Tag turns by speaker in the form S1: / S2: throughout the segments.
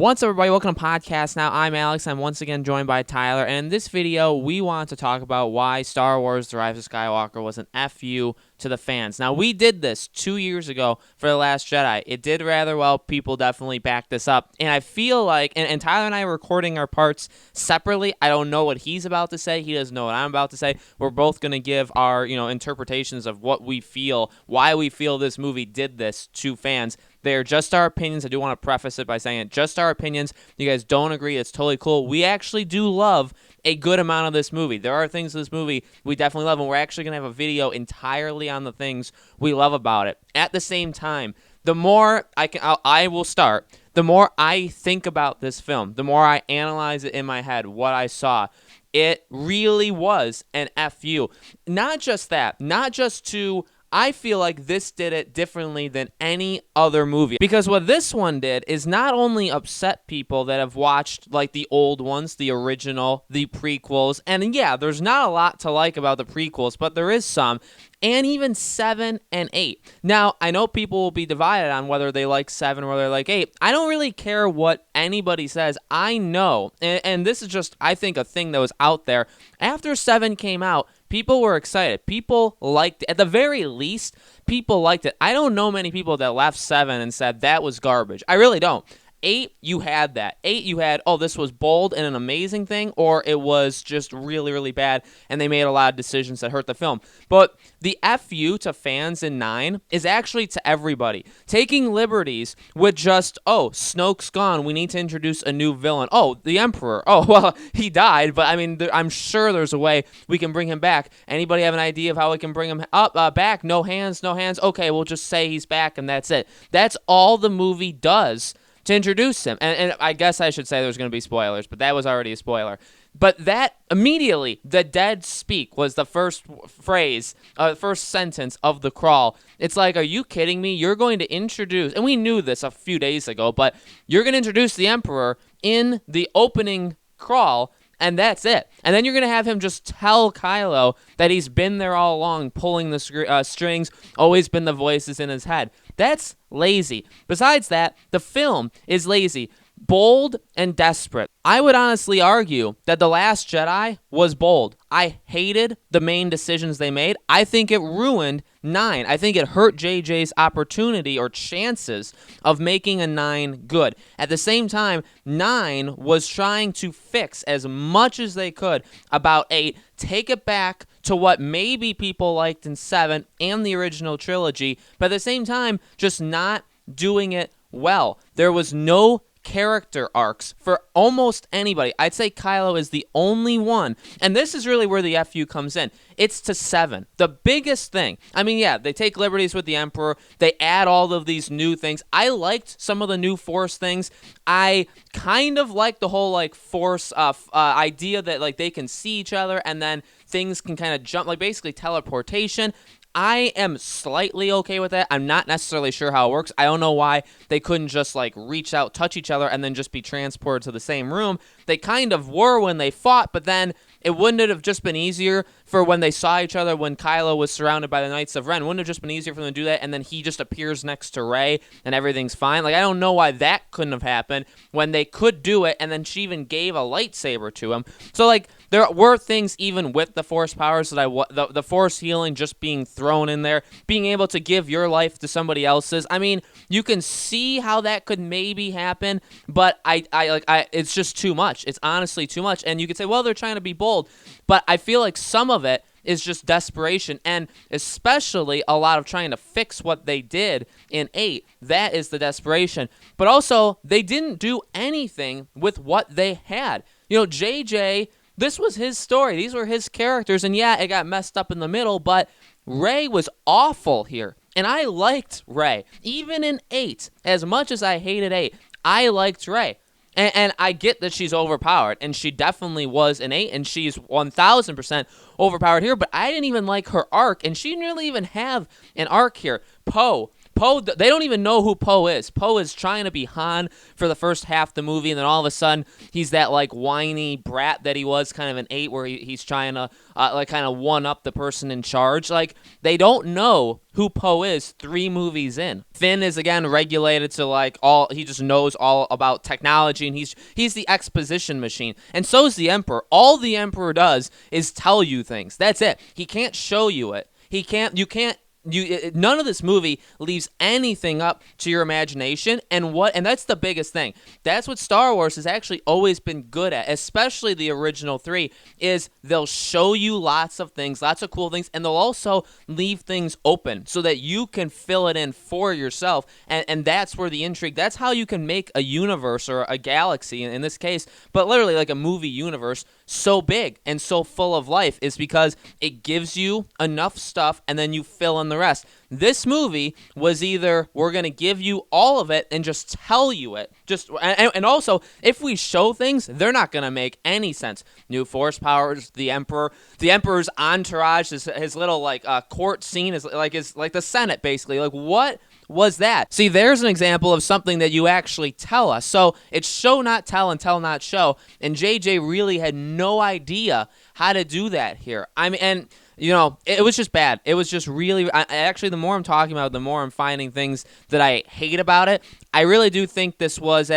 S1: What's up, everybody? Welcome to Podcast Now. I'm Alex. I'm once again joined by Tyler. And in this video, we want to talk about why Star Wars The Rise of Skywalker was an FU to the fans. Now, we did this 2 years ago for The Last Jedi. It did rather well. People definitely backed this up. And I feel like, and Tyler and I are recording our parts separately. I don't know what he's about to say. He doesn't know what I'm about to say. We're both going to give our, interpretations of what we feel, why we feel this movie did this to fans. They're just our opinions. I do want to preface it by saying it. Just our opinions. You guys don't agree. It's totally cool. We actually do love a good amount of this movie. There are things in this movie we definitely love, and we're actually going to have a video entirely on the things we love about it. At the same time, the more I will start, the more I think about this film, the more I analyze it in my head, what I saw. It really was an FU. Not just that. Not just to... I feel like this did it differently than any other movie. Because what this one did is not only upset people that have watched like the old ones, the original, the prequels, and yeah, there's not a lot to like about the prequels, but there is some, and even 7 and 8. Now, I know people will be divided on whether they like 7 or whether they like 8. I don't really care what anybody says. I know, and this is just, I think, a thing that was out there. After 7 came out, people were excited. People liked it. At the very least, people liked it. I don't know many people that left 7 and said that was garbage. I really don't. 8, you had that. 8, you had, oh, this was bold and an amazing thing, or it was just really, really bad, and they made a lot of decisions that hurt the film. But the FU to fans in 9 is actually to everybody. Taking liberties with just, oh, Snoke's gone, we need to introduce a new villain. Oh, the Emperor. Oh, well, he died, but I mean, I'm sure there's a way we can bring him back. Anybody have an idea of how we can bring him back? No hands, no hands. Okay, we'll just say he's back, and that's it. That's all the movie does to introduce him. And I guess I should say there's going to be spoilers, but that was already a spoiler. But that immediately, the dead speak was the first phrase, first sentence of the crawl. It's like, are you kidding me? You're going to introduce, and we knew this a few days ago, but you're going to introduce the Emperor in the opening crawl, and that's it. And then you're going to have him just tell Kylo that he's been there all along, pulling the strings, always been the voices in his head. That's lazy. Besides that, the film is lazy, bold, and desperate. I would honestly argue that The Last Jedi was bold. I hated the main decisions they made. I think it ruined 9. I think it hurt JJ's opportunity or chances of making a 9 good. At the same time, 9 was trying to fix as much as they could about 8, take it back to what maybe people liked in 7 and the original trilogy, but at the same time, just not doing it well. There was no character arcs for almost anybody. I'd say Kylo is the only one, and this is really where the FU comes in. It's to 7. The biggest thing, I mean, yeah, they take liberties with the Emperor. They add all of these new things. I liked some of the new Force things. I kind of like the whole like Force idea that like they can see each other and then things can kind of jump, like basically teleportation. I am slightly okay with that. I'm not necessarily sure how it works. I don't know why they couldn't just like reach out, touch each other, and then just be transported to the same room. They kind of were when they fought, but then it wouldn't it have just been easier for when they saw each other when Kylo was surrounded by the Knights of Ren? Wouldn't it have just been easier for them to do that, and then he just appears next to Rey and everything's fine? Like, I don't know why that couldn't have happened when they could do it, and then she even gave a lightsaber to him. So, like, there were things even with the Force powers that the Force healing just being thrown in there, being able to give your life to somebody else's. I mean, you can see how that could maybe happen, but it's just too much. It's honestly too much. And you could say, well, they're trying to be bold, but I feel like some of it is just desperation, and especially a lot of trying to fix what they did in 8. That is the desperation. But also, they didn't do anything with what they had. You know, JJ, this was his story. These were his characters, and yeah, it got messed up in the middle, but Rey was awful here, and I liked Rey. Even in 8, as much as I hated 8, I liked Rey. And I get that she's overpowered, and she definitely was in 8, and she's 1,000% overpowered here, but I didn't even like her arc, and she didn't really even have an arc here. Poe, Poe, they don't even know who Poe is. Poe is trying to be Han for the first half of the movie, and then all of a sudden he's that like whiny brat that he was, kind of an 8, where he's trying to like kind of one up the person in charge. Like, they don't know who Poe is 3 movies in. Finn is again regulated to like he just knows all about technology, and he's the exposition machine. And so is the Emperor. All the Emperor does is tell you things. That's it. He can't show you it. None of this movie leaves anything up to your imagination, and that's the biggest thing. That's what Star Wars has actually always been good at, especially the original 3, is they'll show you lots of things, lots of cool things, and they'll also leave things open so that you can fill it in for yourself, and that's where the intrigue, that's how you can make a universe or a galaxy, in this case, but literally like a movie universe, so big and so full of life, is because it gives you enough stuff and then you fill in the rest. This movie was either we're going to give you all of it and just tell you it. And also, if we show things, they're not going to make any sense. New force powers, the Emperor's entourage, his little like court scene is like the Senate basically. Like, what was that? See, there's an example of something that you actually tell us. So it's show not tell and tell not show. And JJ really had no idea how to do that here. I mean, and it was just bad. It was just really, actually, the more I'm talking about it, the more I'm finding things that I hate about it. I really do think this was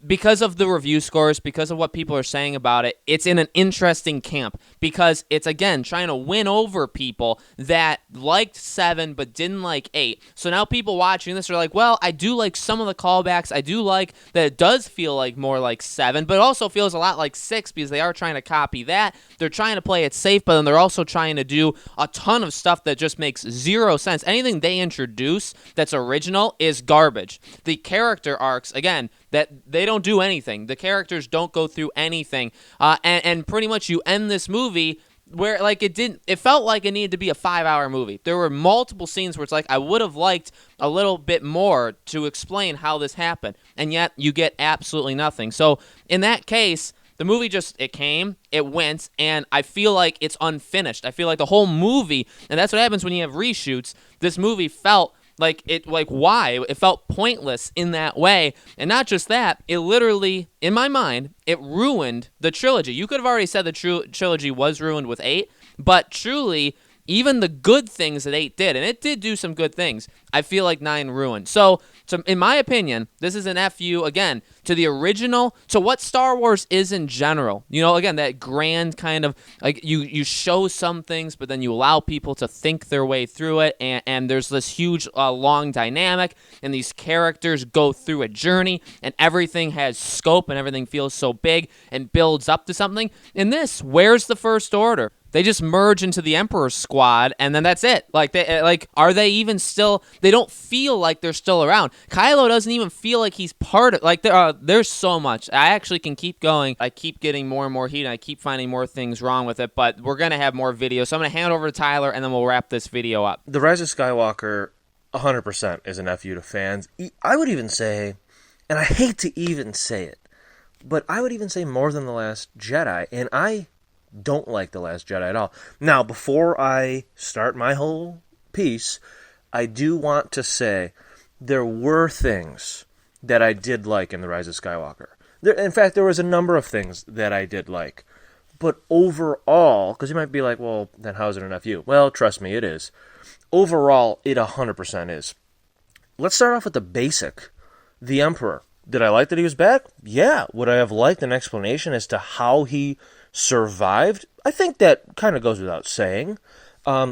S1: because of the review scores, because of what people are saying about it, it's in an interesting camp, because it's, again, trying to win over people that liked 7 but didn't like 8. So now people watching this are like, well, I do like some of the callbacks. I do like that it does feel like more like 7, but it also feels a lot like 6 because they are trying to copy that. They're trying to play it safe, but then they're also trying to do a ton of stuff that just makes 0 sense. Anything they introduce that's original is garbage. The character arcs, again, that they don't do anything. The characters don't go through anything. And pretty much you end this movie where like it felt like it needed to be a 5-hour movie. There were multiple scenes where it's like, I would have liked a little bit more to explain how this happened. And yet you get absolutely nothing. So in that case, the movie it came, it went, and I feel like it's unfinished. I feel like the whole movie, and that's what happens when you have reshoots, this movie felt why? It felt pointless in that way. And not just that, it literally, in my mind, it ruined the trilogy. You could have already said the trilogy was ruined with 8, but truly, even the good things that 8 did, and it did do some good things, I feel like 9 ruined. So in my opinion, this is an FU, again, to the original, to what Star Wars is in general. Again, that grand kind of, like, you show some things, but then you allow people to think their way through it, and there's this huge, long dynamic, and these characters go through a journey, and everything has scope, and everything feels so big, and builds up to something. In this, where's the First Order? They just merge into the Emperor's squad, and then that's it. Are they even still? They don't feel like they're still around. Kylo doesn't even feel like he's part of. There's so much. I actually can keep going. I keep getting more and more heat, and I keep finding more things wrong with it. But we're gonna have more videos, so I'm gonna hand it over to Tyler, and then we'll wrap this video up.
S2: The Rise of Skywalker, 100% is an FU to fans. I would even say, and I hate to even say it, but I would even say more than The Last Jedi, and I don't like The Last Jedi at all. Now, before I start my whole piece, I do want to say there were things that I did like in The Rise of Skywalker. In fact, there was a number of things that I did like. But overall, because you might be like, well, then how's it an FU? Well, trust me, it is. Overall, it 100% is. Let's start off with the basic. The Emperor. Did I like that he was back? Yeah. Would I have liked an explanation as to how he survived? I think that kind of goes without saying.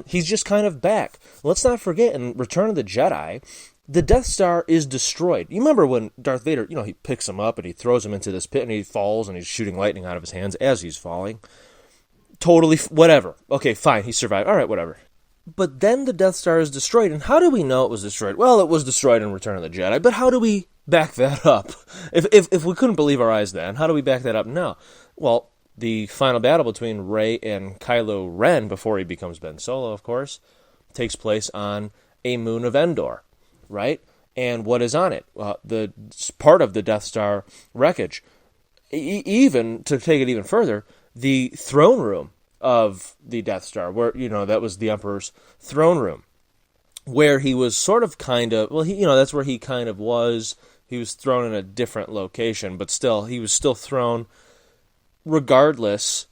S2: He's just kind of back. Let's not forget, in Return of the Jedi, the Death Star is destroyed. You remember when Darth Vader, he picks him up and he throws him into this pit and he falls and he's shooting lightning out of his hands as he's falling. Totally, whatever. Okay, fine, he survived. All right, whatever. But then the Death Star is destroyed, and how do we know it was destroyed? Well, it was destroyed in Return of the Jedi, but how do we back that up? If we couldn't believe our eyes then, how do we back that up now? Well, the final battle between Rey and Kylo Ren, before he becomes Ben Solo, of course, takes place on a moon of Endor, right? And what is on it? The part of the Death Star wreckage. Even, to take it even further, the throne room of the Death Star, where, that was the Emperor's throne room. where he was sort of well, that's where he kind of was. He was thrown in a different location, but still, he was still thrown. Regardless,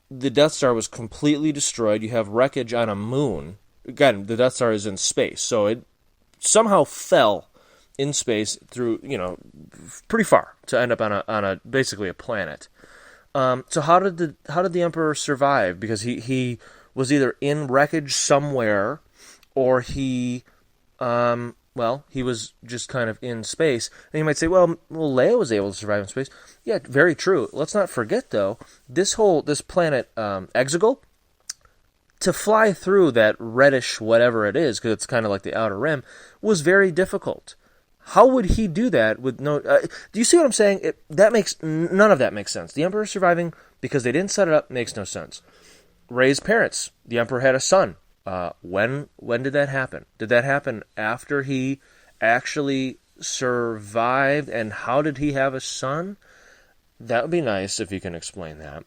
S2: the Death Star was completely destroyed. You have wreckage on a moon. Again, the Death Star is in space, so it somehow fell in space through, pretty far to end up on a basically a planet. So how did the Emperor survive? Because he was either in wreckage somewhere, or he was just kind of in space. And you might say, well, Leia was able to survive in space. Yeah, very true. Let's not forget, though, this planet, Exegol, to fly through that reddish whatever it is, because it's kind of like the outer rim, was very difficult. How would he do that with no... do you see what I'm saying? None of that makes sense. The Emperor surviving because they didn't set it up makes no sense. Rey's parents. The Emperor had a son. When did that happen? Did that happen after he actually survived? And how did he have a son? That would be nice if you can explain that.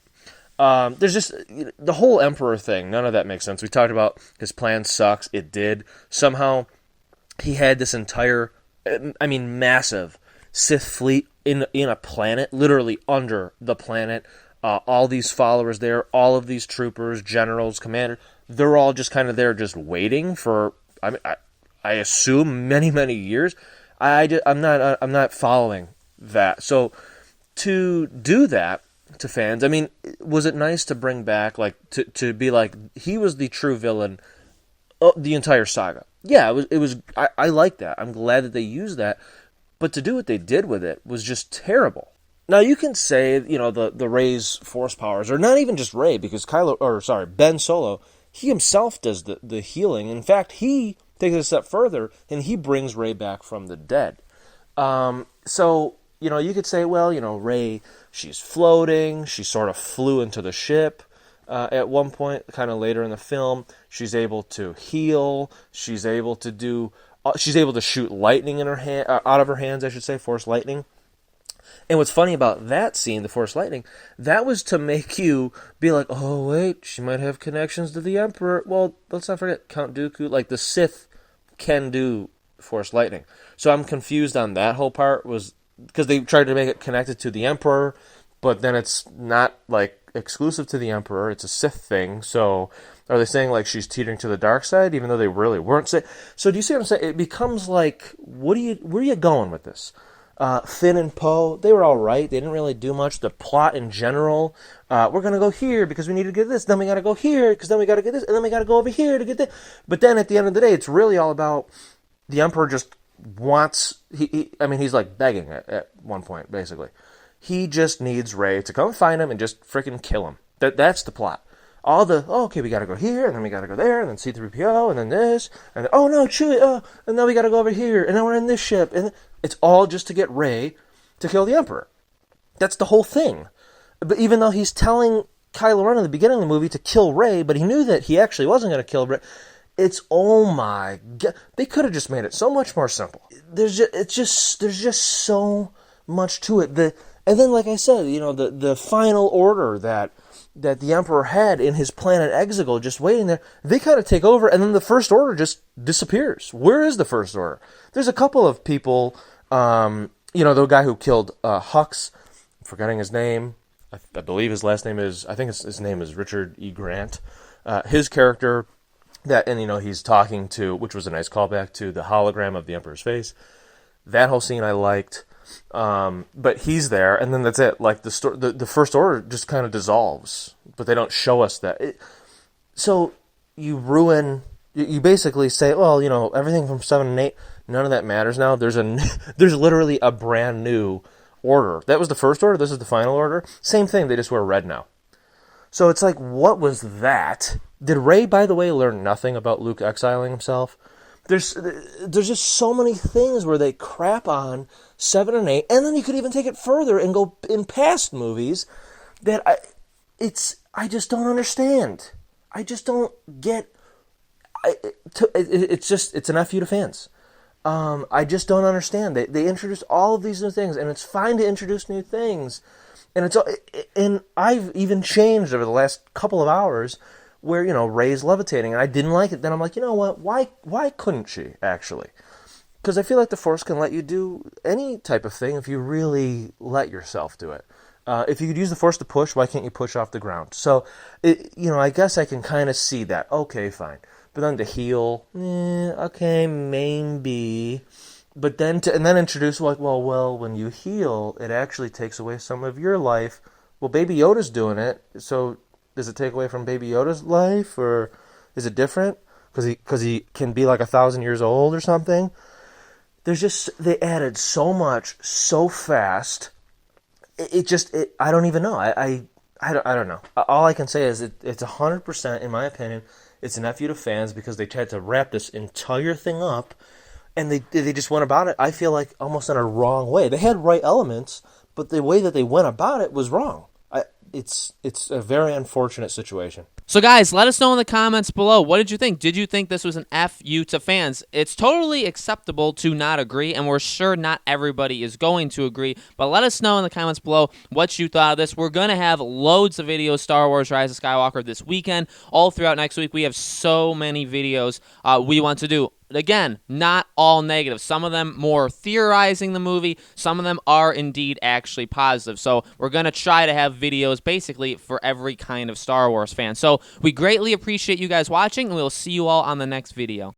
S2: There's just the whole Emperor thing. None of that makes sense. We talked about his plan sucks. It did. Somehow he had this entire, massive Sith fleet in a planet, literally under the planet. All these followers there, all of these troopers, generals, commanders, they're all just kind of there, just waiting for. I assume many, many years. I'm not following that. So to do that to fans, was it nice to bring back to be like he was the true villain of the entire saga? Yeah, it was. I like that. I'm glad that they used that, but to do what they did with it was just terrible. Now you can say, the Rey's force powers, or not even just Rey, because Ben Solo, he himself does the healing. In fact, he takes it a step further and he brings Rey back from the dead. So you could say, well, Rey, she's floating. She sort of flew into the ship at one point, kind of later in the film. She's able to heal. She's able to shoot lightning in her hand, out of her hands, I should say, force lightning. And what's funny about that scene, the Force Lightning, that was to make you be like, oh, wait, she might have connections to the Emperor. Well, let's not forget, Count Dooku, like the Sith can do Force Lightning. So I'm confused on that whole part, was because they tried to make it connected to the Emperor, but then it's not, exclusive to the Emperor. It's a Sith thing. So are they saying, she's teetering to the dark side, even though they really weren't? So do you see what I'm saying? It becomes like, where are you going with this? Finn and Poe, they were all right. They didn't really do much. The plot in general, we're going to go here because we need to get this. Then we got to go here because then we got to get this. And then we got to go over here to get this. But then at the end of the day, it's really all about the Emperor just wants... he's begging at one point, basically. He just needs Rey to come find him and just freaking kill him. That's the plot. Okay, we got to go here, and then we got to go there, and then C-3PO, and then this, and then, oh no, Chewie, and then we got to go over here, and then we're in this ship, and it's all just to get Rey to kill the Emperor. That's the whole thing. But even though he's telling Kylo Ren in the beginning of the movie to kill Rey, but he knew that he actually wasn't going to kill Rey, oh my God, they could have just made it so much more simple. There's just so much to it. And then, like I said, the final order that the Emperor had in his planet Exegol just waiting there, they kind of take over, and then the First Order just disappears. Where is the First Order? There's a couple of people, the guy who killed Hux, I'm forgetting his name. I believe his last name is, his name is Richard E. Grant. His character, he's talking to, which was a nice callback to the hologram of the Emperor's face. That whole scene I liked. But he's there, and then that's it. The First Order just kind of dissolves, but they don't show us that. So you basically say, well, everything from 7 and 8, none of that matters now. There's literally a brand new order. That was the First Order. This is the final order. Same thing. They just wear red now. So it's like, what was that? Did Rey, by the way, learn nothing about Luke exiling himself? There's just so many things where they crap on 7 and 8, and then you could even take it further and go in past movies that I just don't understand. I just don't get. It's an FU to fans. I just don't understand. They introduced all of these new things, and it's fine to introduce new things, and I've even changed over the last couple of hours where, Rey's levitating, and I didn't like it. Then I'm like, you know what? Why couldn't she actually? Because I feel like the Force can let you do any type of thing if you really let yourself do it. If you could use the Force to push, why can't you push off the ground? So, I guess I can kind of see that. Okay, fine. But then to heal, okay, maybe. But then and then introduce like, well, when you heal, it actually takes away some of your life. Well, Baby Yoda's doing it, so does it take away from Baby Yoda's life, or is it different? Because he can be like 1,000 years old or something. They added so much so fast. I don't even know. I don't know. All I can say is it's 100%, in my opinion, it's an FU to fans because they tried to wrap this entire thing up, and they just went about it, I feel like, almost in a wrong way. They had right elements, but the way that they went about it was wrong. It's a very unfortunate situation.
S1: So guys, let us know in the comments below. What did you think? Did you think this was an FU to fans? It's totally acceptable to not agree, and we're sure not everybody is going to agree. But let us know in the comments below what you thought of this. We're going to have loads of videos, Star Wars Rise of Skywalker, this weekend. All throughout next week, we have so many videos we want to do. Again, not all negative. Some of them more theorizing the movie. Some of them are indeed actually positive. So we're going to try to have videos basically for every kind of Star Wars fan. So we greatly appreciate you guys watching, and we'll see you all on the next video.